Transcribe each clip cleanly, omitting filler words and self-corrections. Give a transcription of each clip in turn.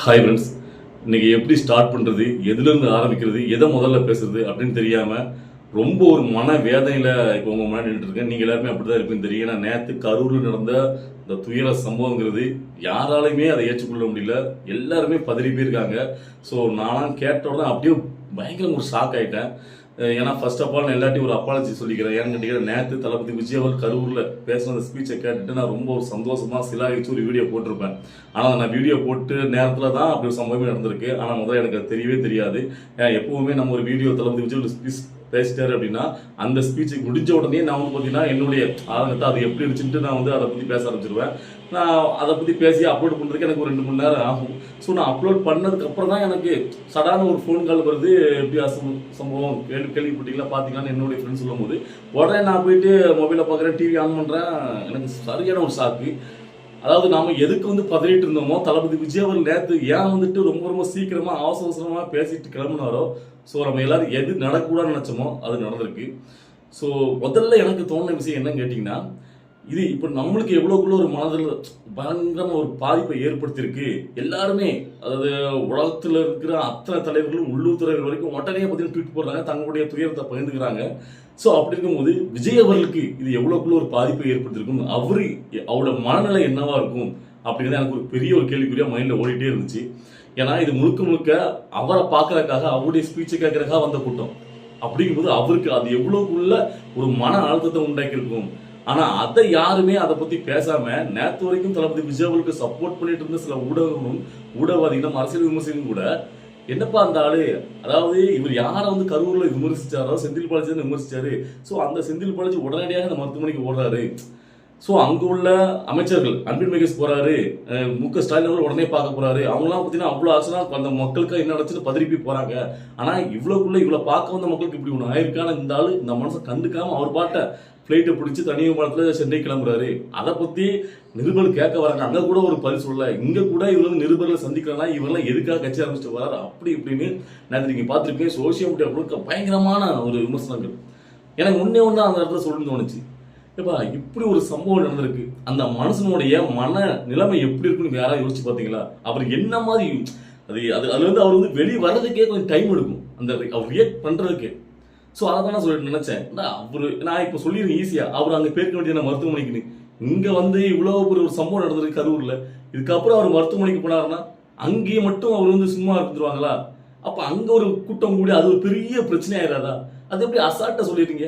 Hi friends, இன்னைக்கு எப்படி start பண்ணுறது, எதுலேருந்து ஆரம்பிக்கிறது, எதை முதல்ல பேசுறது அப்படின்னு தெரியாமல் ரொம்ப ஒரு மன வேதனையில் இப்போ உங்கள் முன்னாடி நின்றுட்டுருக்கேன். நீங்கள் எல்லாருமே அப்படி தான் இருப்பீங்கன்னு தெரியும். ஏன்னா நேற்று கரூரில் நடந்த இந்த துயர சம்பவங்கிறது யாராலையுமே அதை ஏற்றுக்கொள்ள முடியல. எல்லாருமே பதறி போயிருக்காங்க. ஸோ நானும் கேட்ட உடனே அப்படியே பயங்கர ஒரு ஷாக் ஆகிட்டேன். ஏன்னா ஃபர்ஸ்ட் ஆஃப் ஆல் நான் எல்லாத்தையும் ஒரு அப்பாலஜி சொல்லிக்கிறேன். ஏன்னு கேட்டீங்கன்னா, நேற்று தளபதி விஜய் அவர் கரூரில் பேசின அந்த ஸ்பீச்சை கேட்டுட்டு நான் ரொம்ப ஒரு சந்தோஷமாக சிலாகிச்சு ஒரு வீடியோ போட்டிருப்பேன். ஆனால் நான் வீடியோ போட்டு நேரத்தில் தான் அப்படி ஒரு சம்பவமே நடந்திருக்கு. ஆனால் முதல்ல எனக்கு அது தெரியவே தெரியாது. எப்பவுமே நம்ம ஒரு வீடியோ தளபதி விஜய் ஒரு ஸ்பீச் பேசிட்டாரு அப்படின்னா அந்த ஸ்பீச்சுக்கு முடிஞ்ச உடனே நான் வந்து பார்த்தீங்கன்னா என்னுடைய ஆதங்கத்தை அது எப்படி இருந்துச்சுட்டு நான் வந்து அதை பற்றி பேச ஆரம்பிச்சிருவேன். நான் அதை பற்றி பேசி அப்லோட் பண்ணுறதுக்கு எனக்கு ஒரு 2 மணி நேரம் ஆகும். ஸோ நான் அப்லோட் பண்ணதுக்கப்புறம் தான் எனக்கு சடான ஒரு ஃபோன் கால் வருது. எப்படி சம்பவம் கேள்விப்பட்டீங்களா, பார்த்தீங்களான்னு என்னுடைய ஃப்ரெண்ட்ஸ் சொல்லும் போது உடனே நான் போயிட்டு மொபைலில் பார்க்குறேன், டிவி ஆன் பண்ணுறேன். எனக்கு சரியான ஒரு ஷாக்கு. அதாவது நாம எதுக்கு வந்து பதறிட்டு இருந்தோமோ, தளபதி விஜய் அவர் நேற்று ஏன் வந்துட்டு ரொம்ப ரொம்ப சீக்கிரமா அவசரமா பேசிட்டு கிளம்புனாரோ, ஸோ நம்ம எல்லாரும் எது நடக்கக்கூடாதுன்னு நினைச்சோமோ அது நடந்திருக்கு. ஸோ முதல்ல எனக்கு தோணுன விஷயம் என்னன்னு கேட்டிங்கன்னா, இது இப்போ நம்மளுக்கு எவ்வளோக்குள்ள ஒரு மனதில் பயங்கரமாக ஒரு பாதிப்பை ஏற்படுத்தியிருக்கு. எல்லாருமே, அதாவது உலகத்தில் இருக்கிற அத்தனை தலைவர்களும் உள்ளூர் தலைவர் வரைக்கும் உடனே பார்த்தீங்கன்னா ட்வீட் போடுறாங்க, தங்களுடைய துயரத்தை பகிர்ந்துக்கிறாங்க. ஸோ அப்படி இருக்கும்போது விஜய் அவர்களுக்கு இது எவ்வளோக்குள்ள ஒரு பாதிப்பை ஏற்படுத்தியிருக்கும், அவரோட மனநிலை என்னவா இருக்கும் அப்படிங்கிறது எனக்கு ஒரு பெரிய ஒரு கேள்விக்குறியாக மைண்டில் ஓடிட்டே இருந்துச்சு. ஏன்னா இது முழுக்க முழுக்க அவரை பார்க்கறதுக்காக, அவருடைய ஸ்பீச்சை கேட்கறதுக்காக வந்த கூட்டம். அப்படிங்கும்போது அவருக்கு அது எவ்வளோக்குள்ள ஒரு மன அழுத்தத்தை உண்டாக்கியிருக்கும். ஆனா அதை யாருமே அதை பத்தி பேசாம நேற்று வரைக்கும் தளபதி விஜய் அவர்களுக்கு சப்போர்ட் பண்ணிட்டு இருந்த சில ஊடகங்களும் ஊடகவாதிகளும் அரசியல் விமர்சகரும் கூட, என்னப்பா அந்த ஆளு, அதாவது இவர் யாரை வந்து கரூர்ல விமர்சிச்சாரோ, செந்தில் பாலாஜி தான் விமர்சிச்சாரு. ஸோ அந்த செந்தில் பாலாஜி உடனடியாக அந்த மருத்துவமனைக்கு ஓடுறாரு. ஸோ அங்க உள்ள அமைச்சர்கள் அன்பில் மகேஷ் போறாரு, மு.க. ஸ்டாலின் அவர்கள் உடனே பார்க்க போறாரு. அவங்களாம் பார்த்தீங்கன்னா அவ்வளோ ஆசனா அந்த மக்களுக்கு என்ன நடச்சுன்னு பதறிப்பி போறாங்க. ஆனா இவ்வளோ பார்க்க வந்த மக்களுக்கு இப்படி ஒன்று ஆயிருக்கான இந்த ஆளு இந்த மனசை கண்டுக்காம அவர் பாட்ட ஃப்ளைட்டை பிடிச்சி தனி விமானத்தில் சென்னை கிளம்புறாரு. அதை பற்றி நிருபர்கள் கேட்க வராங்க, அங்கே கூட ஒரு பதில் சொல்லல. இங்கே கூட இவர் வந்து நிருபர்களை சந்திக்கிறாங்கன்னா இவரெல்லாம் எதுக்காக கட்சி ஆரம்பிச்சுட்டு வராரு அப்படி இப்படின்னு நேற்று நீங்கள் பார்த்துருப்பீங்க. சோசியல் மீடியா முழுக்க பயங்கரமான ஒரு விமர்சனங்கள். எனக்கு ஒன்று அந்த இடத்துல சொல்லணும்னு தோணுச்சு. ஏப்பா இப்படி ஒரு சம்பவம் நடந்திருக்கு, அந்த மனுஷனுடைய மன நிலைமை எப்படி இருக்குன்னு யாராவது யோசிச்சு பார்த்தீங்களா? அவர் என்ன மாதிரி அதுல இருந்து அவர் வந்து வெளியே வர்றதுக்கே கொஞ்சம் டைம் எடுக்கும், அந்த அவர் ரியாக்ட் பண்றதுக்கு. ஸோ அதை தான் நான் சொல்லிட்டு நினைச்சேன். நான் இப்போ சொல்லிடுறேன் ஈஸியா, அவர் அங்கே பேர்க்க வேண்டிய மருத்துவமனைக்கு இங்கே வந்து இவ்வளோ ஒரு சம்பவம் நடந்திருக்கு கரூரில். இதுக்கப்புறம் அவர் மருத்துவமனைக்கு போனாருன்னா அங்கேயே மட்டும் அவர் வந்து சும்மா இருந்துருவாங்களா? அப்போ அங்கே ஒரு கூட்டம் கூடி அது ஒரு பெரிய பிரச்சனை ஆயிடாதா? அது எப்படி அசால்ட்டாக சொல்லிடுறீங்க?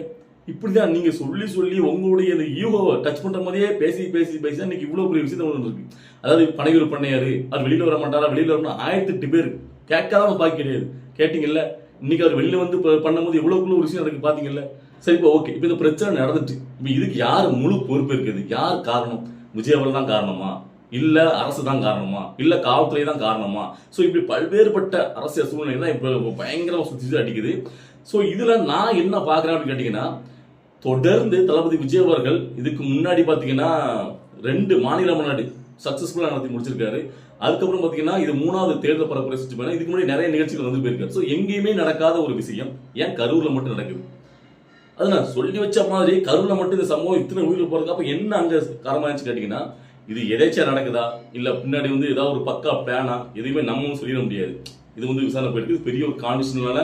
இப்படிதான் நீங்க சொல்லி சொல்லி உங்களுடைய அந்த ஈகோவை டச் பண்ற மாதிரியே பேசி பேசி பேசி தான் இன்னைக்கு இவ்வளவு பெரிய விஷயத்த ஒன்று இருக்கு. அதாவது பனையூர் பண்ணையாரு அவர் வெளியில வர மாட்டாரா, வெளியில வரணும் 1008 பேர் கேட்காத பாக்கி கிடையாது. கேட்டீங்கல்ல, இன்னைக்கு அவர் வெளியில வந்து பண்ணும்போது எவ்வளவுக்குள்ள ஒரு விஷயம் நடக்கு பாத்தீங்கல்ல. சரி, இப்போ ஓகே, இப்போ இந்த பிரச்சனை நடந்துட்டு இப்போ இதுக்கு யார் முழு பொறுப்பு இருக்குது? யார் காரணம்? விஜய் அவர்கள் தான் காரணமா, இல்ல அரசு தான் காரணமா, இல்ல காவல்துறை தான் காரணமா? ஸோ இப்படி பல்வேறுபட்ட அரசியல் சூழ்நிலை தான் இப்போ பயங்கரமா சுத்தி அடிக்குது. ஸோ இதுல நான் என்ன பாக்குறேன் அப்படின்னு கேட்டீங்கன்னா, தொடர்ந்து தளபதி விஜய் அவர்கள் இதுக்கு முன்னாடி பாத்தீங்கன்னா 2 மாநில மாநாடு சக்சஸ்ஃபுல்லா நடத்தி முடிச்சிருக்காரு. அதுக்கப்புறம் பாத்தீங்கன்னா இது 3வது தேர்தல் பரப்புரை சுற்றி பண்ண, இதுக்கு முன்னாடி நிறைய நிகழ்ச்சிகள் வந்து போயிருக்காரு. ஸோ எங்கேயுமே நடக்காத ஒரு விஷயம் ஏன் கரூர்ல மட்டும் நடக்குது? அது நான் சொல்லி வச்ச மாதிரி கரூர்ல மட்டும் இந்த சம்பவம் இத்தனை உயிர் போறதுக்கு அப்ப என்ன அங்க காரணமாச்சு கேட்டீங்கன்னா, இது எதேச்சா நடக்குதா இல்ல பின்னாடி வந்து ஏதாவது ஒரு பக்கா பிளானா, எதுவுமே நம்ம சொல்லிட முடியாது. இது வந்து விசாரணை போயிருக்கு, பெரிய ஒரு கான்ஸ்டியூஷனால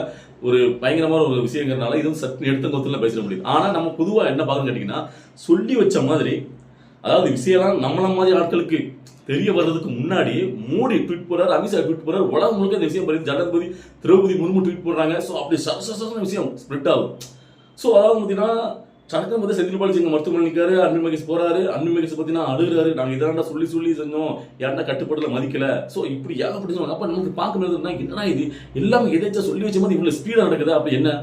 ஒரு பயங்கரமான ஒரு விஷயங்கிறதுனால இது வந்து சற்று எடுத்த கொத்துல பேச முடியுது. ஆனா நம்ம பொதுவா என்ன பார்க்கணும்னு கேட்டீங்கன்னா, சொல்லி வச்ச மாதிரி, அதாவது விஷயம்லாம் நம்மள மாதிரி ஆட்களுக்கு தெரிய வர்றதுக்கு முன்னாடி மோடி ட்வீட் போறாரு, அமித்ஷா ட்வீட் போறாரு, உலகம் முழுக்க இந்த விஷயம் பற்றி ஜனாதிபதி திரௌபதி முர்மு ட்வீட் போடுறாங்க. ஸோ அப்படி சரசரமான விஷயம் ஸ்ப்ரெட் ஆகும். ஸோ அதாவது பார்த்தீங்கன்னா சடக்கம் வந்து செந்தில் பாலாஜி மருத்துவமனை நிற்காரு, அன்பில் மகேஷ் போறாரு, அன்பில் மகேஷ் பார்த்தீங்கன்னா அழுகிறாரு, நாங்கள் இதாண்டா சொல்லி சொல்லி செஞ்சோம், யாருன்னா கட்டுப்பாட்டில் மதிக்கல. ஸோ இப்படி ஏகப்பட்டு சொன்னாங்க. அப்போ நமக்கு பார்க்கணும் என்னன்னா இது எல்லாமே எதாச்சும் சொல்லி வச்ச மாதிரி இவ்வளோ ஸ்பீடாக நடக்குது அப்படி என்ன?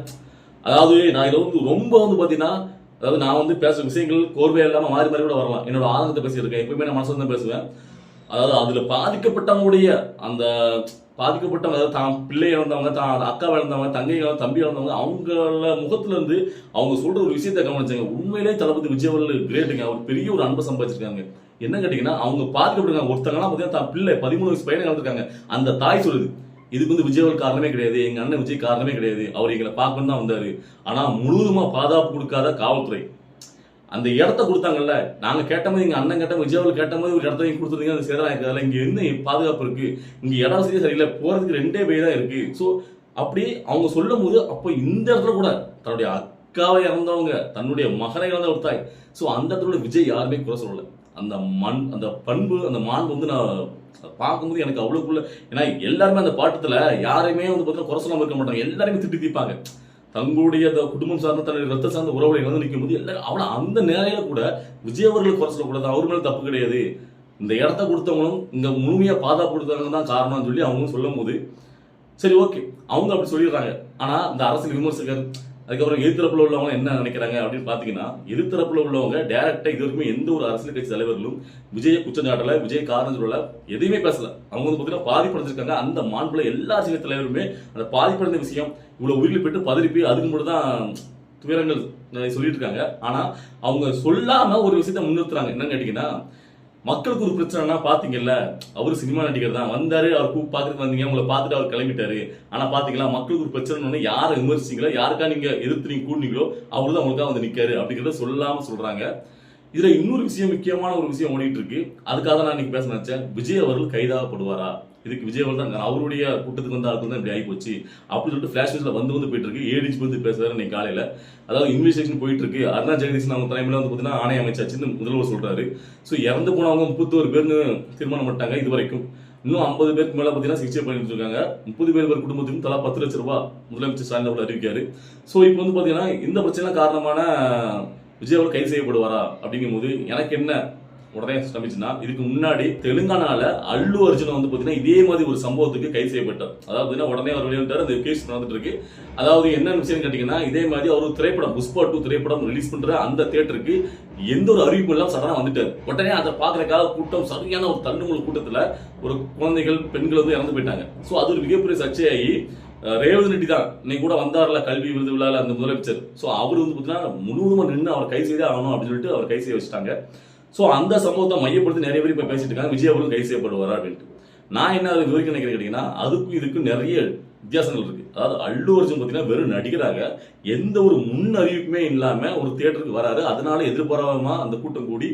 அதாவது நான் இதை வந்து ரொம்ப வந்து பார்த்தீங்கன்னா, அதாவது நான் வந்து பேசுகிற விஷயங்கள் கோர்வையாக இல்லாமல் மாறி மாறி கூட வரலாம். என்னோட ஆதங்கத்தை பேசியிருக்கேன், எப்பவுமே நான் மனசு தான் பேசுவேன். அதாவது அதில் பாதிக்கப்பட்டவங்களுடைய அந்த பாதிக்கப்பட்டவங்க, அதாவது தான் பிள்ளை இழந்தவங்க, தான் அக்கா இழந்தவங்க, தங்கை தம்பி இழந்தவங்க, அவங்கள முகத்துல இருந்து அவங்க சொல்ற ஒரு விஷயத்தை கவனிச்சாங்க. உண்மையிலே தளபதி விஜய் அவர்கள் கிரேட்டுங்க. அவர் பெரிய ஒரு அன்பை சம்பாதிச்சிருக்காங்க. என்ன கேட்டீங்கன்னா, அவங்க பாதிக்கப்பட்டிருக்காங்க. ஒருத்தங்கலாம் பார்த்தீங்கன்னா தான் பிள்ளை 13 வயசு பையனை இழந்திருக்காங்க. அந்த தாய் சொல்லுது, இதுக்கு வந்து விஜய் அவர்கள் காரணமே கிடையாது, எங்க அண்ணன் விஜய் காரணமே கிடையாது, அவர் எங்களை பார்க்கணும் தான் வந்தாரு. ஆனா முழுவதுமா பாதுகாப்பு கொடுக்காத காவல்துறை, அந்த இடத்த கொடுத்தாங்கல்ல, நாங்க கேட்ட மாதிரி எங்க அண்ணன் கேட்ட விஜயாவில் கேட்ட மாதிரி ஒரு இடத்த நீங்க கொடுத்துருந்தீங்க, அந்த சேதம் இருக்கிறதுல இங்க என்ன பாதுகாப்பு இருக்கு, இங்க இடம் வசதியே சரியில்லை, போறதுக்கு 2 வே தான் இருக்கு. ஸோ அப்படி அவங்க சொல்லும் போது அப்போ இந்த இடத்துல கூட தன்னுடைய அக்காவை இறந்தவங்க, தன்னுடைய மகனை இறந்த ஒரு தாய், ஸோ அந்த இடத்துல விஜய் யாருமே குறை சொல்லல. அந்த அந்த பண்பு, அந்த மாண்பு வந்து நான் பார்க்கும்போது எனக்கு அவ்வளோக்குள்ள, ஏன்னா எல்லாருமே அந்த பாட்டத்துல யாரையுமே வந்து பார்த்தீங்கன்னா குறை சொல்லாம இருக்க மாட்டாங்க, எல்லாருமே திட்டி தீப்பாங்க. தங்களுடைய குடும்பம் சார்ந்த தன்னுடைய ரத்த சார்ந்த உறவுகளை வந்து நிற்கும் போது எல்லாரும் அவனை அந்த நேரையில கூட விஜய் அவர்களுக்கு குறை சொல்லக்கூடாது, அவர் மேல தப்பு கிடையாது, இந்த இடத்த கொடுத்தவங்களும் இங்க முழுமையா பாதுகாப்பு கொடுத்தவங்க தான் காரணம்னு சொல்லி அவங்க சொல்லும் போது சரி ஓகே, அவங்க அப்படி சொல்லிடுறாங்க. ஆனா இந்த அரசியல் விமர்சகர், அதுக்கப்புறம் எதிர்த்தரப்புல உள்ளவங்க என்ன நினைக்கிறாங்க அப்படின்னு பாத்தீங்கன்னா, எதிர்த்தரப்புல உள்ளவங்க டைரக்டா இது வரைக்கும் எந்த ஒரு அரசியல் கட்சி தலைவர்களும் விஜய குற்றம் சாட்டல, விஜய் காரணம் சொல்லல, எதையுமே பேசல. அவங்க வந்து பாத்தீங்கன்னா பாதிப்படைஞ்சிருக்காங்க. அந்த மாண்புல எல்லா அரசியல் தலைவருமே அந்த பாதிப்படைந்த விஷயம் இவ்வளவு உயிரில் போயிட்டு பதறிப்பி அதுக்கு மட்டும் தான் துயரங்கள் சொல்லிட்டு இருக்காங்க. ஆனா அவங்க சொல்லாம ஒரு விஷயத்த முன்னிறுத்துறாங்க. என்னன்னு கேட்டீங்கன்னா, மக்களுக்கு ஒரு பிரச்சனைனா பாத்தீங்கல்ல, அவரு சினிமா நடிகர் தான் வந்தாரு, அவர் பாத்துட்டு வந்தீங்க, உங்களை பார்த்துட்டு அவர் கிளம்பிட்டாரு. ஆனா பாத்தீங்களா, மக்களுக்கு ஒரு பிரச்சனை யாரை விமர்சிங்களோ, யாருக்கா நீங்க எதிர்த்து நீங்க கூடுனீங்களோ அவரு தான் உங்களுக்காக வந்து நிக்காரு அப்படிங்கிறத சொல்லாம சொல்றாங்க. இதுல இன்னொரு விஷயம், முக்கியமான ஒரு விஷயம் ஓடிட்டு இருக்கு. அதுக்காக நான் இன்னைக்கு பேச நினைச்சேன். விஜய் அவர்கள் கைதாகப்படுவாரா? இதுக்கு விஜய் அவர்கள் தான் அவருடைய கூட்டத்துக்கு வந்து ஆட்கள் தான் இப்படி ஆகி போச்சு அப்படின்னு சொல்லிட்டு பிளாஷ் நியூஸ்ல வந்து போயிட்டு இருக்கு. ஏடிஜி வந்து பேசுறாரு இன்னைக்கு காலையில. அதாவது இன்வெஸ்டிகேஷன் போயிட்டு இருக்கு. அருணா ஜெகதீசன் அவங்க தலைமையில வந்து பாத்தீங்கன்னா ஆணையம் அமைச்சாச்சுன்னு முதல்வர் சொல்றாரு. ஸோ இறந்து போனவங்க 31 பேர்னு தீர்மானம் பண்ணிட்டாங்க இது வரைக்கும். இன்னும் 50 பேருக்கு மேல பாத்தீங்கன்னா சிகிச்சை பண்ணிட்டு இருக்காங்க. 30 பேர் குடும்பத்துக்கும் தலா 10 லட்சம் ரூபாய் முதலமைச்சர் ஸ்டாலின் அவர்கள் அறிவிக்காரு. ஸோ இப்போ வந்து பாத்தீங்கன்னா இந்த பிரச்சனை காரணமான விஜய் அவர்கள் கைது செய்யப்படுவாரா அப்படிங்கும் போது எனக்கு என்ன உடனே சமைச்சுன்னா, இதுக்கு முன்னாடி தெலுங்கானால அல்லு அர்ஜுன் வந்து பாத்தீங்கன்னா இதே மாதிரி ஒரு சம்பவத்துக்கு கைது செய்யப்பட்டார். அதாவது உடனே அவர் வெளியிட்டார், அந்த கேஸ் நடந்துட்டு இருக்கு. அதாவது என்ன விஷயம் கேட்டீங்கன்னா, இதே மாதிரி அவர் திரைப்படம் புஷ்பா 2 திரைப்படம் ரிலீஸ் பண்ற அந்த தியேட்டருக்கு எந்த ஒரு அறிவிப்பு எல்லாம் சடனா வந்துட்டாரு. உடனே அதை பாக்குறதுக்காக கூட்டம் சரியான ஒரு தள்ளுமுள் கூட்டத்துல ஒரு குழந்தைகள் பெண்கள் வந்து இறந்து போயிட்டாங்க. சோ அது ஒரு மிகப்பெரிய சர்ச்சையாகி ரேவந்த் ரெட்டி தான் இன்னைக்கு கூட வந்தார்ல கல்வி விருது விழால அந்த முதலமைச்சர். ஸோ அவர் வந்து பார்த்தீங்கன்னா முழுவதுமா நின்று அவர் கைது செய்தே ஆகணும் அப்படின்னு சொல்லிட்டு அவர் கைது செய்ய வச்சுட்டாங்க. ஸோ அந்த சம்பவத்தை மையப்படுத்தி நிறைய பேர் இப்போ பேசிட்டு இருக்காங்க, விஜய் அவர்களும் கைது செய்யப்படுவாரா அப்படின்ட்டு. நான் என்ன விவரிக்க நினைக்கிறேன் கேட்டீங்கன்னா, அதுக்கும் இதுக்கும் நிறைய வித்தியாசங்கள் இருக்கு. அதாவது அல்லு அர்ஜுன் பார்த்தீங்கன்னா வெறும் நடிகராக எந்த ஒரு முன் அறிவிப்புமே இல்லாம ஒரு தியேட்டருக்கு வராரு. அதனால எதிர்பாராம அந்த கூட்டம் கூடி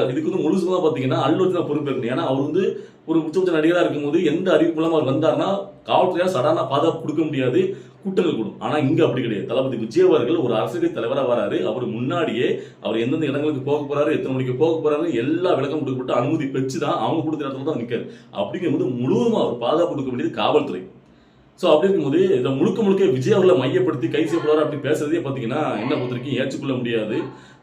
இதுக்கு வந்து முழுசுமா பார்த்தீங்கன்னா அல்லு அர்ஜுன் பொறுப்பேற்கணும். ஏன்னா அவர் வந்து ஒரு உச்சபட்ச நடிகராக இருக்கும்போது எந்த அறிவிப்பு இல்லாமல் அவர் வந்தாருன்னா காவல்துறையால் சடானா பாதுகாப்பு கொடுக்க முடியாது, கூட்டங்கள் கூடும். ஆனா இங்க அப்படி கிடையாது. தளபதி விஜய் அவர்கள் ஒரு அரசியல் தலைவராக வராரு. அவர் முன்னாடியே அவர் எந்தெந்த இடங்களுக்கு போக போறாரு, எத்தனை மணிக்கு போக போறாரு எல்லா விளக்கம் கொடுக்கப்பட்டு அனுமதி பெற்றுதான் அவங்க கொடுத்த இடத்துல தான் நிற்காரு. அப்படிங்கும்போது முழுவதுமா அவர் பாதுகாப்பு கொடுக்க வேண்டியது காவல்துறை. சோ அப்படி இருக்கும்போது இதை முழுக்க விஜய் அவர்களை மையப்படுத்தி கைது செய்யப்படுவார் அப்படி பேசுறதே பாத்தீங்கன்னா என்ன பொறுத்தவரைக்கும் ஏற்றுக்கொள்ள முடியாது.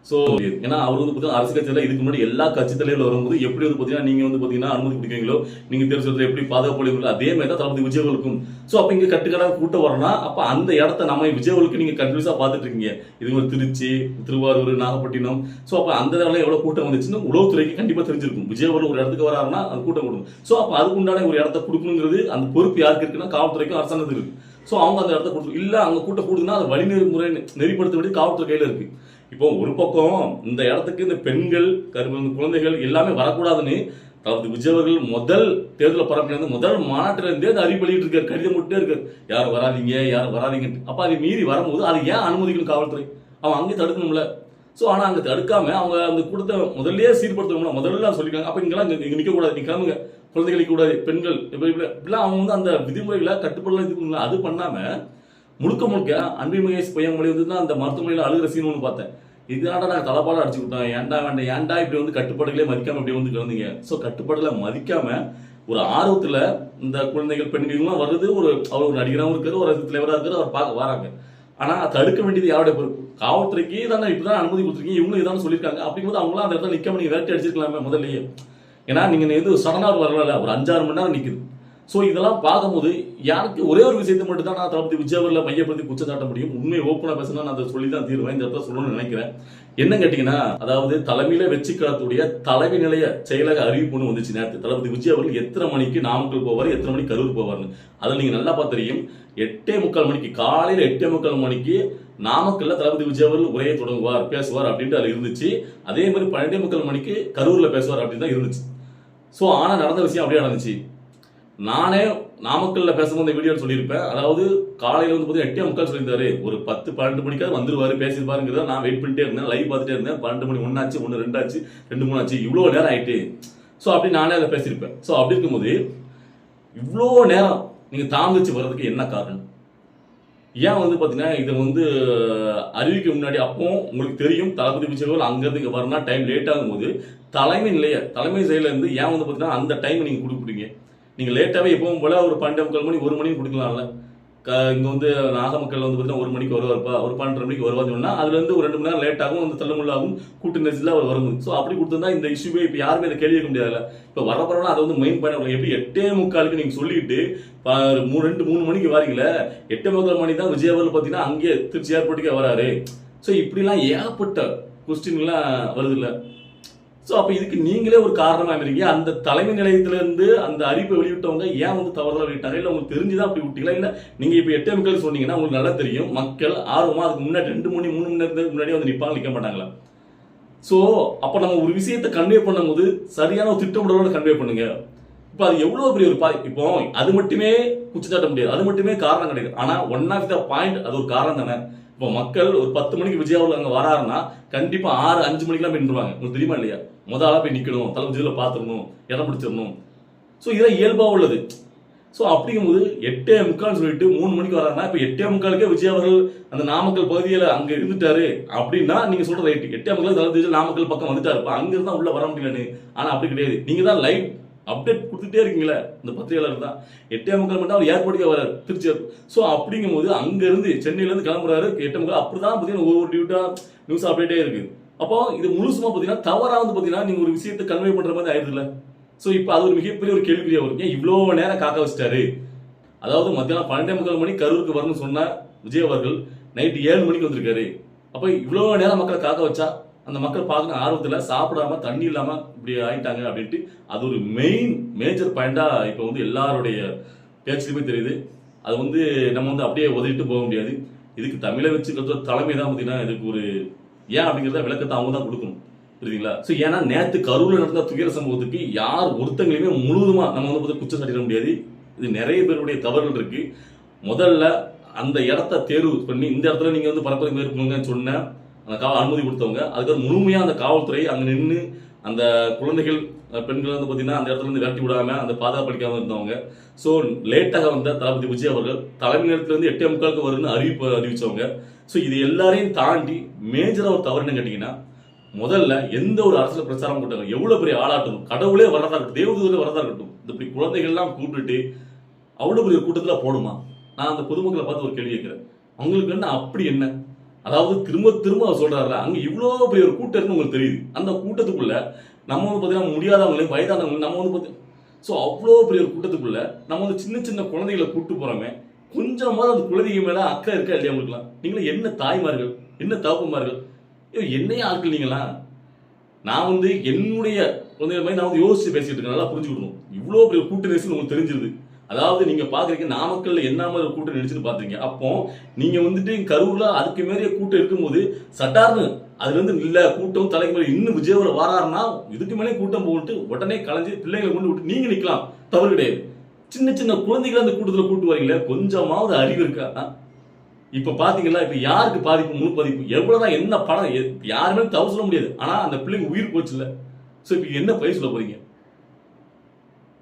சோ ஏன்னா அவர் வந்து பாத்தீங்கன்னா அரசியல் கட்சியில இதுக்கு முன்னாடி எல்லா கட்சி தலைவர்கள் வரும்போது எப்படி வந்து பாத்தீங்கன்னா நீங்க வந்து பாத்தீங்கன்னா அனுமதி கொடுக்கீங்களோ, நீங்க தேர்தல் எப்படி பாதுகாப்பு அதே மாதிரி தான் தளபதி விஜய் அவர்களுக்கும். சோ அப்ப இங்க கட்டுக்கடா கூட்டம் வரணும். அப்ப அந்த இடத்த நம்ம விஜய் அவர்களுக்கு நீங்க கன்ஃபியூஸா பாத்துட்டு இருக்கீங்க. இது ஒரு திருச்சி, திருவாரூர், நாகப்பட்டினம். சோ அப்ப அந்த இடத்துல எவ்வளவு கூட்டம் வந்துச்சுன்னு உளவுத்துறைக்கு கண்டிப்பா தெரிஞ்சிருக்கும். விஜய் அவர்கள் ஒரு இடத்துக்கு வராருன்னா அது கூட்டம் கொடுக்கும். சோ அப்ப அதுக்கு உண்டான ஒரு இடத்த கொடுக்கணுங்கிறது அந்த பொறுப்பு யாருக்கு இருக்குன்னா காவல்துறைக்கும் அரசாங்கத்துக்கு இருக்கு. சோ அவங்க அந்த இடத்த கொடுத்து இல்ல அங்க கூட்டம் கூடுதுன்னா அது வழிமுறை நெறிப்படுத்த வேண்டிய காவல்துறை கையில இருக்கு. இப்போ ஒரு பக்கம் இந்த இடத்துக்கு இந்த பெண்கள், குழந்தைகள் எல்லாமே வரக்கூடாதுன்னு தளபதி விஜய் அவர்கள் முதல் தேர்தல் பரப்பிலிருந்து முதல் மாநாட்டில இருந்தே அந்த அறிவிப்பு வெளியிட்டு இருக்காரு, கடிதம் மட்டும் இருக்காரு, யாரும் வராதீங்க. அப்ப அதை மீறி வரும்போது அது ஏன் அனுமதிக்கணும் காவல்துறை? அவன் அங்கே தடுக்கணும்ல. சோ ஆனா அங்க தடுக்காம அவங்க அந்த கூட்டத்தை முதல்லயே சீர்படுத்தணும்ல, முதல்ல சொல்லிருக்காங்க. அப்ப இங்கெல்லாம் இங்க நிக்க கூடாது, நீ கிளம்புங்க, குழந்தைகளுக்கு கூடாது, பெண்கள் இப்படிலாம் அவங்க வந்து அந்த விதிமுறைகளை கட்டுப்பாடுலாம் இது அது பண்ணாம முழுக்க அன்பு மகேஷ் பையன்மொழி வந்து அந்த மருத்துவமனையில அழுகிற சீன் ஒன்று பார்த்தேன். இதனால நாங்கள் தலைப்பாடம் அடிச்சு விட்டோம், ஏன்டா இப்படி வந்து கட்டுப்பாடுகளே மதிக்காம இப்படி வந்து கிளந்தீங்க. ஸோ கட்டுப்பாடுல மதிக்காம ஒரு ஆர்வத்துல இந்த குழந்தைகள் பெண்களும் வர்றது அவர் ஒரு நடிகராகவும் இருக்காரு, ஒரு தலைவராக இருக்காரு, அவர் பார்க்க வராங்க. ஆனா தடுக்க வேண்டியது யாருடைய பொறுப்பு? காவல்துறைக்கு தானே இப்பதான் அனுமதி கொடுத்துருக்கீங்க, இவங்களும் இதான் சொல்லியிருக்காங்க. அப்படிங்கும்போது அவங்களாம் அந்த இடத்துல நிக்காம நீங்க விரட்டி அடிச்சிருக்கலாமே முதல்லயே. ஏன்னா நீங்க எது சடனா வரல, ஒரு 5-6 மணி நேரம் நிக்குது. சோ இதெல்லாம் பார்க்கும்போது யாருக்கு ஒரே ஒரு விஷயத்தை மட்டும் தான் நான் தளபதி விஜய் அவர்களை மையப்படுத்தி குற்றம் சாட்ட முடியும். உண்மை ஓப்பனா பேசினா நான் அதை சொல்லி தான் தீர்வேன். இந்த இடத்துல சொல்லணும்னு நினைக்கிறேன். என்ன கேட்டீங்கன்னா, அதாவது தலைமையில வெற்றி கழகத்துடைய தலைமை நிலைய செயலக அறிவிப்புன்னு வந்துச்சு நேரத்து. தளபதி விஜய் அவர்கள் எத்தனை மணிக்கு நாமக்கல் போவார், எத்தனை மணிக்கு கரூர் போவார்னு அதில் நீங்க நல்லா பார்த்துறீங்க. 8:45 மணிக்கு காலையில 8:45 மணிக்கு நாமக்கல்ல தளபதி விஜய் அவர்கள் உரையை தொடங்குவார், பேசுவார் அப்படின்ட்டு அது இருந்துச்சு. அதே மாதிரி 12:45 மணிக்கு கரூர்ல பேசுவார் அப்படின்னு தான் இருந்துச்சு. சோ ஆனா நடந்த விஷயம் அப்படியே நடந்துச்சு. நானே நாமக்கல்ல பேசும்போது இந்த வீடியோ சொல்லியிருப்பேன். அதாவது காலையில வந்து பார்த்தீங்கன்னா 8:45 சொல்லியிருந்தாரு. ஒரு 10, 12 மணிக்காவது வந்துருவாரு பேசியிருப்பாருங்கிறத நான் வெயிட் பண்ணிட்டே இருந்தேன். லைவ் பார்த்துட்டே இருந்தேன். 12 மணி 1 ஆச்சு, 1, 2 ஆச்சு, 2, 3 ஆச்சு. இவ்வளோ நேரம் ஆயிட்டு. ஸோ அப்படி நானே அதை பேசியிருப்பேன். ஸோ அப்படி இருக்கும்போது இவ்வளோ நேரம் நீங்க தாமதிச்சு வர்றதுக்கு என்ன காரணம்? ஏன் வந்து பார்த்தீங்கன்னா இதை வந்து அறிவிக்க முன்னாடி அப்போ உங்களுக்கு தெரியும் தளபதி விஜய் அங்கேருந்து இங்கே வரனா டைம் லேட் ஆகும்போது தலைமை செயல இருந்து ஏன் வந்து பார்த்தீங்கன்னா அந்த டைம் நீங்கள் கொடுக்குறீங்க? நீங்கள் லேட்டாகவே எப்பவும் போல ஒரு 12:45 மணி 1 மணிக்கு கொடுக்கலாம்ல. இங்கே வந்து நாகமக்கல் வந்து பார்த்தீங்கன்னா 1 மணிக்கு வருவார்ப்பா, ஒரு 12:30 மணிக்கு வருவான்னு சொன்னால் அதுலேருந்து ஒரு 2 மணி நேரம் லேட் ஆகும், அந்த தள்ளுமுள்ளாகும், கூட்டு நெரிசலில் அவர் வரும்போது. ஸோ அப்படி கொடுத்துருந்தா இந்த இஷ்யூவே இப்போ யாருமே அதை கேள்வி கேட்க முடியாதுல்ல. இப்போ வரப்பறவனா அதை வந்து மெயின் பண்ண எப்படி 8:45 நீங்கள் சொல்லிட்டு 2, 3 மணிக்கு வாரீங்களே, 8:45 மணி தான் விஜய் அவர்கள் பார்த்தீங்கன்னா அங்கேயே திருச்சி ஏர்போர்ட்டுக்கே வராரு. ஸோ இப்படிலாம் ஏகப்பட்ட கொஸ்டின்லாம் வருது இல்லை. ஸோ அப்போ இதுக்கு நீங்களே ஒரு காரணமாக இருக்கீங்க. அந்த தலைமை நிலையத்திலிருந்து அந்த அறிவிப்பை வெளியிட்டவங்க ஏன் வந்து தவறுதலாக வெளியிட்டாங்க? இல்லை உங்களுக்கு தெரிஞ்சுதான் அப்படி விட்டீங்களா? இல்லை நீங்கள் இப்போ 8:45 சொன்னீங்கன்னா உங்களுக்கு நல்லா தெரியும் மக்கள் ஆர்வமாக அதுக்கு முன்னாடி 2 மணி 3 மணி நேரத்துக்கு முன்னாடி வந்து நிற்க மாட்டாங்களா? ஸோ அப்போ நம்ம ஒரு விஷயத்தை கன்வே பண்ணும்போது சரியான ஒரு திட்டமிடலோட கன்வே பண்ணுங்க. இப்போ அது எவ்வளோ பெரிய ஒரு இப்போ அது மட்டுமே குச்சிச்சாட்ட முடியாது, அது மட்டுமே காரணம் கிடையாது. ஆனால் ஒன் ஆஃப் த பாயிண்ட் அது ஒரு காரணம் தானே. இப்போ மக்கள் ஒரு 10 மணிக்கு விஜய் அவர்கள் அங்கே வராருன்னா கண்டிப்பா 6, 5 மணிக்கெல்லாம் போய் நின்றுவாங்க. உங்களுக்கு தெரியுமா இல்லையா? முதல்ல போய் நிற்கணும், தலை விஜயில பார்த்துடணும், இடம் பிடிச்சிடணும். ஸோ இதான் இயல்பாக உள்ளது. ஸோ அப்படிங்கும்போது 8:45 சொல்லிட்டு 3 மணிக்கு வராருன்னா இப்போ 8:45 விஜய் அவர்கள் அந்த நாமக்கல் பகுதியில் அங்கே இருந்துட்டாரு அப்படின்னா நீங்க சொல்ற ரைட். 8:45 தலை விஜய் நாமக்கல் பக்கம் வந்துட்டாரு, அங்க இருந்தா உள்ள வர முடியலன்னு. ஆனா அப்படி கிடையாது. நீங்க தான் லைவ் அப்டேட் கொடுத்துட்டே இருக்கீங்களே இந்த பத்திரிகையாளர் தான். 8:45 மட்டும் அவர் ஏர்போர்ட்டுக்கே வராரு திருச்சி. ஸோ அப்படிங்கும் போது அங்க இருந்து சென்னையில இருந்து கிளம்புறாரு 8:45. அப்படிதான் பார்த்தீங்கன்னா ஒவ்வொரு டியூட்டா நியூஸ் அப்டேட்டே இருக்கு. அப்போ இது முழுசுமா பார்த்தீங்கன்னா தவறா வந்து பார்த்தீங்கன்னா நீங்க ஒரு விஷயத்தை கன்வே பண்ற மாதிரி ஆயிடுதுல. ஸோ இப்போ அது ஒரு மிகப்பெரிய ஒரு கேள்விக்குறியா வரும். ஏன் இவ்வளோ நேரம் காக்க வச்சிட்டாரு? அதாவது மத்தியானம் 12:45 மணி கரூருக்கு வரணும்னு சொன்ன விஜய் அவர்கள் நைட்டு 7 மணிக்கு வந்திருக்காரு. அப்போ இவ்வளோ நேரம் மக்களை காக்க வச்சா அந்த மக்கள் பார்க்கணும் ஆர்வத்தில் சாப்பிடாம தண்ணி இல்லாம இப்படி ஆயிட்டாங்க அப்படின்ட்டு அது ஒரு மேஜர் பாயிண்டா இப்போ வந்து எல்லாருடைய பேச்சுலையுமே தெரியுது. அது வந்து நம்ம வந்து அப்படியே உதவிட்டு போக முடியாது. இதுக்கு தமிழை வச்சு தலைமை தான் பார்த்தீங்கன்னா இதுக்கு ஒரு ஏன் அப்படிங்கிறத விளக்கத்தை அவங்க தான் கொடுக்கணும். புரியுதுங்களா? ஸோ ஏன்னா நேற்று கரூரில் நடந்த துயர சம்பவத்துக்கு யார் ஒருத்தங்களையுமே முழுவதுமா நம்ம வந்து குற்றம் சாட்டிட முடியாது. இது நிறைய பேருடைய தவறுகள் இருக்கு. முதல்ல அந்த இடத்த தேர்வு பண்ணி இந்த இடத்துல நீங்க வந்து பரப்புரை மேற்கொள்ளுங்கன்னு சொன்ன அந்த அனுமதி கொடுத்தவங்க, அதுக்கு முழுமையா அந்த காவல்துறை அங்க நின்று அந்த குழந்தைகள் பெண்கள் வந்து பார்த்தீங்கன்னா அந்த இடத்துல இருந்து விரட்டி விடாம அந்த பாதுகாப்பளிக்காம இருந்தவங்க. ஸோ லேட்டாக வந்த தளபதி விஜய் அவர்கள் தலைமை நேரத்துல இருந்து 8:45 வரும்னு அறிவிச்சவங்க. ஸோ இது எல்லாரையும் தாண்டி மேஜரா ஒரு தவறுன்னு கேட்டீங்கன்னா முதல்ல எந்த ஒரு அரசியல் பிரச்சாரம் போட்டாங்க எவ்வளவு பெரிய ஆளாட்டும் கடவுளே வரதா இருக்கட்டும் தேவதூதரே வரதா இருக்கட்டும் இப்படி குழந்தைகள்லாம் கூப்பிட்டுட்டு அவ்வளவு பெரிய கூட்டத்துல போடுமா? நான் அந்த பொதுமக்களை பார்த்து ஒரு கேள்வி கேட்கிறேன். அவங்களுக்கு என்ன அப்படி என்ன? அதாவது திரும்ப திரும்ப அவர் சொல்றாரு அங்க இவ்வளவு பெரிய ஒரு கூட்டம் இருக்குன்னு உங்களுக்கு தெரியுது. அந்த கூட்டத்துக்குள்ள நம்ம வந்து பாத்தீங்கன்னா முடியாதவங்களையும் வயதானவங்களையும் நம்ம வந்து பார்த்தீங்கன்னா ஸோ அவ்வளோ பெரிய ஒரு கூட்டத்துக்குள்ள நம்ம வந்து சின்ன சின்ன குழந்தைகளை கூப்பிட்டு போறோமே, கொஞ்சமாவது அந்த குழந்தைங்க மேல அக்கறை இருக்கா இல்லையா உங்களுக்குலாம்? நீங்களும் என்ன தாய்மார்கள், என்ன தகப்பமார்கள், என்னைய ஆட்கள் நீங்களா? நான் வந்து என்னுடைய குழந்தைகள் மாதிரி நான் வந்து யோசிச்சு பேசிட்டு இருக்கேன். நல்லா புரிஞ்சுக்கணும். இவ்வளோ பெரிய கூட்ட நெரிசல் உங்களுக்கு தெரிஞ்சிருது. அதாவது நீங்க பாக்குறீங்க நாமக்கல்ல என்ன மாதிரி கூட்டம் நெரிசல் பாத்தீங்க. அப்போ நீங்க வந்துட்டு கரூர்ல அதுக்கு மேலே கூட்டம் இருக்கும்போது சட்டார்னு அதுல இருந்து இல்ல கூட்டம் தலைக்கு மேலே இன்னும் விஜயவர வாராருன்னா இதுக்கு மேலே கூட்டம் போட்டு உடனே கலைஞ்சு பிள்ளைங்களை கொண்டு விட்டு நீங்க நிக்கலாம், தவறு கிடையாது. சின்ன சின்ன குழந்தைகளை அந்த கூட்டத்துல கூட்டு வரீங்களே, கொஞ்சமாவது அறிவு இருக்கா? இப்ப பாத்தீங்களா இப்ப யாருக்கு பாதிப்பு, முழு பாதிப்பு எவ்வளவுதான் என்ன படம் யாருமே தவறு சொல்ல முடியாது. ஆனா அந்த பிள்ளைங்க உயிர் போச்சு இல்ல. சோ இப்ப என்ன பயிர் சொல்ல போறீங்க?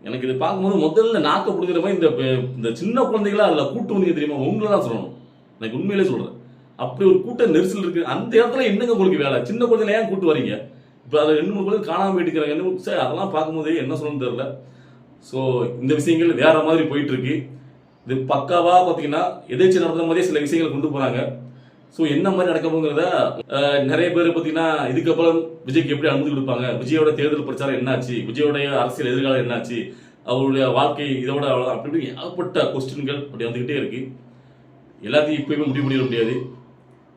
எனக்கு இதை பார்க்கும்போது முதல்ல நாக்க பிடிக்கிற மாதிரி இந்த சின்ன குழந்தைகளா அதுல கூட்டு வந்தீங்க தெரியுமா, உங்களை தான் சொல்லணும். எனக்கு உண்மையிலே சொல்றேன். அப்படி ஒரு கூட்ட நெரிசல் இருக்கு. அந்த இடத்துல என்னங்க உங்களுக்கு வேலை? சின்ன குழந்தைல ஏன் கூட்டு வரீங்க? இப்ப அதை 2, 3 குழந்தை காணாம போயிட்டு சார் அதெல்லாம் பார்க்கும்போது என்ன சொல்லணும்னு தெரியல. ஸோ இந்த விஷயங்கள் வேற மாதிரி போயிட்டு இருக்கு. இது பக்காவா பார்த்தீங்கன்னா எதிர்ச்சி நடந்த மாதிரியே சில விஷயங்கள் கொண்டு போறாங்க. ஸோ என்ன மாதிரி நடக்க போங்கிறத நிறைய பேர் பார்த்தீங்கன்னா இதுக்கப்புறம் விஜய்க்கு எப்படி அனுமதி கொடுப்பாங்க, விஜயோட தேர்தல் பிரச்சாரம் என்னாச்சு, விஜயோடைய அரசியல் எதிர்காலம் என்னாச்சு, அவருடைய வாழ்க்கை இதோட அவ்வளோதான் அப்படி ஏகப்பட்ட கொஸ்டின்கள் அப்படி வந்துகிட்டே இருக்கு. எல்லாத்தையும் இப்பயுமே முடிவு பண்ணிட முடியாது.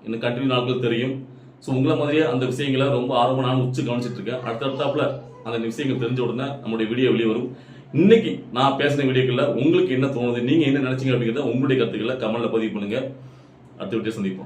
இன்னும் கண்டினியூ நாட்கள் தெரியும். ஸோ உங்களை மாதிரியே அந்த விஷயங்களை ரொம்ப ஆர்வமாக நான் உச்சு கவனிச்சிட்டு இருக்கேன். அடுத்தடுத்தாப்புல அந்த விஷயங்கள் தெரிஞ்ச உடனே நம்மளுடைய வீடியோ வெளியே வரும். இன்னைக்கு நான் பேசின வீடியோக்கள்ல உங்களுக்கு என்ன தோணுது, நீங்க என்ன நினைச்சீங்க அப்படிங்கிறத உங்களுடைய கருத்துக்களை கமெண்ட்ல பதிவு பண்ணுங்க. அடுத்த வீடியோ சந்திப்போம்.